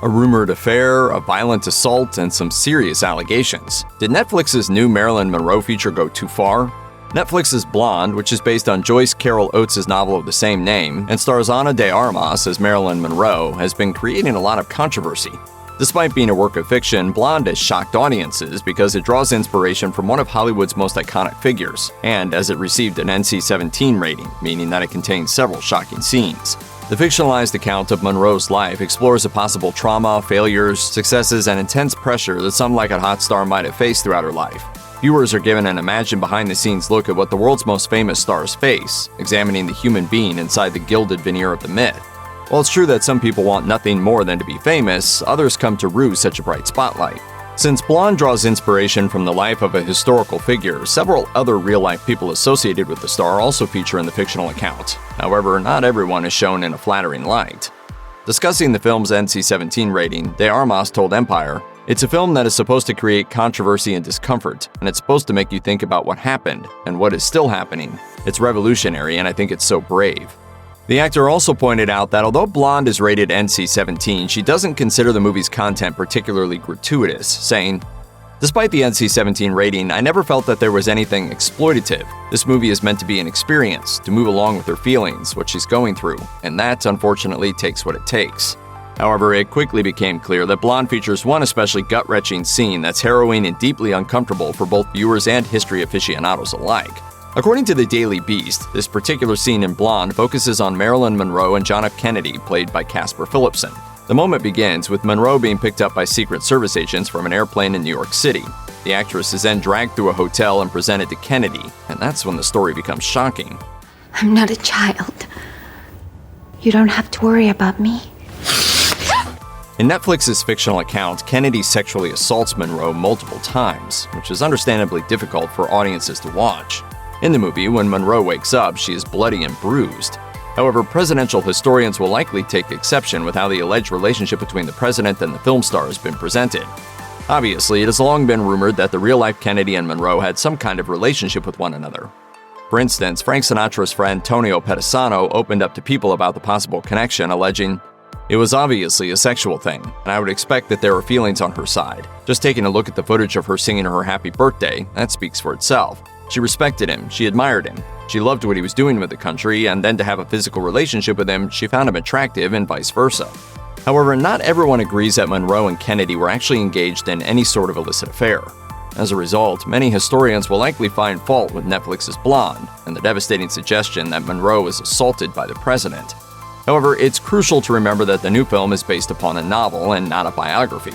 A rumored affair, a violent assault, and some serious allegations. Did Netflix's new Marilyn Monroe feature go too far? Netflix's Blonde, which is based on Joyce Carol Oates' novel of the same name and stars Ana de Armas as Marilyn Monroe, has been creating a lot of controversy. Despite being a work of fiction, Blonde has shocked audiences because it draws inspiration from one of Hollywood's most iconic figures, and as it received an NC-17 rating, meaning that it contains several shocking scenes. The fictionalized account of Monroe's life explores the possible trauma, failures, successes, and intense pressure that some like a hot star might have faced throughout her life. Viewers are given an imagined behind-the-scenes look at what the world's most famous stars face, examining the human being inside the gilded veneer of the myth. While it's true that some people want nothing more than to be famous, others come to rue such a bright spotlight. Since Blonde draws inspiration from the life of a historical figure, several other real-life people associated with the star also feature in the fictional account. However, not everyone is shown in a flattering light. Discussing the film's NC-17 rating, De Armas told Empire, "It's a film that is supposed to create controversy and discomfort, and it's supposed to make you think about what happened and what is still happening. It's revolutionary, and I think it's so brave." The actor also pointed out that although Blonde is rated NC-17, she doesn't consider the movie's content particularly gratuitous, saying, "Despite the NC-17 rating, I never felt that there was anything exploitative. This movie is meant to be an experience, to move along with her feelings, what she's going through, and that, unfortunately, takes what it takes." However, it quickly became clear that Blonde features one especially gut-wrenching scene that's harrowing and deeply uncomfortable for both viewers and history aficionados alike. According to the Daily Beast, this particular scene in Blonde focuses on Marilyn Monroe and John F. Kennedy, played by Casper Philipson. The moment begins with Monroe being picked up by Secret Service agents from an airplane in New York City. The actress is then dragged through a hotel and presented to Kennedy, and that's when the story becomes shocking. "I'm not a child. You don't have to worry about me." In Netflix's fictional account, Kennedy sexually assaults Monroe multiple times, which is understandably difficult for audiences to watch. In the movie, when Monroe wakes up, she is bloody and bruised. However, presidential historians will likely take exception with how the alleged relationship between the president and the film star has been presented. Obviously, it has long been rumored that the real-life Kennedy and Monroe had some kind of relationship with one another. For instance, Frank Sinatra's friend Tonio Pedisano opened up to people about the possible connection, alleging, "It was obviously a sexual thing, and I would expect that there were feelings on her side. Just taking a look at the footage of her singing her happy birthday, that speaks for itself. She respected him, she admired him, she loved what he was doing with the country, and then to have a physical relationship with him, she found him attractive and vice versa." However, not everyone agrees that Monroe and Kennedy were actually engaged in any sort of illicit affair. As a result, many historians will likely find fault with Netflix's Blonde and the devastating suggestion that Monroe was assaulted by the president. However, it's crucial to remember that the new film is based upon a novel and not a biography.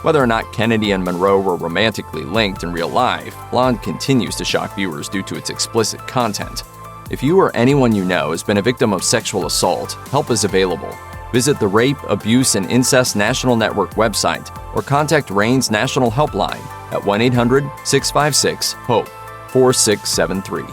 Whether or not Kennedy and Monroe were romantically linked in real life, Blonde continues to shock viewers due to its explicit content. If you or anyone you know has been a victim of sexual assault, help is available. Visit the Rape, Abuse, and Incest National Network website or contact RAIN's National Helpline at 1-800-656-HOPE 4673.